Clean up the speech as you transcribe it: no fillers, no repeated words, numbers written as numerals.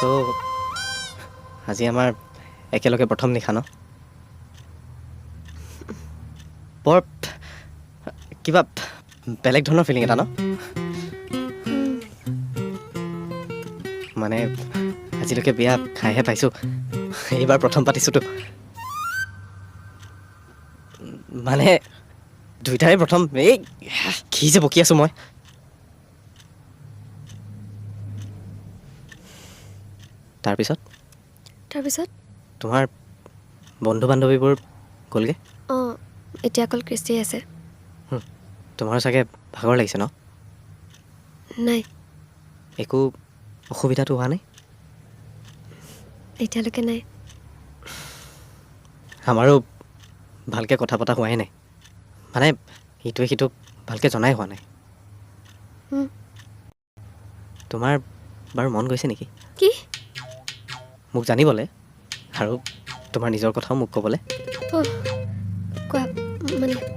চ' আজি আমাৰ একেলগে প্ৰথম নিশা ন বৰ কিবা বেলেগ ধৰণৰ ফিলিং এটা ন মানে আজিলৈকে বিয়া খাইহে পাইছোঁ এইবাৰ প্ৰথম পাতিছোঁতো মানে দুইটাৰে প্ৰথম এই কি যে বকি আছোঁ মই তাৰপিছত তোমাৰ বন্ধু বান্ধৱীবোৰ গ'লগৈ অঁ এতিয়া অকল কৃষ্টি আছে তোমাৰো চাগে ভাগৰ লাগিছে ন নাই একো অসুবিধাটো হোৱা নাই এতিয়ালৈকে নাই আমাৰো ভালকৈ কথা পতা হোৱাই নাই মানে ইটোৱে সিটোক ভালকৈ জনাই হোৱা নাই তোমাৰ বাৰু মন গৈছে নেকি কি মোক জানিবলৈ আৰু তোমাৰ নিজৰ কথাও মোক ক'বলৈ কোৱা মানে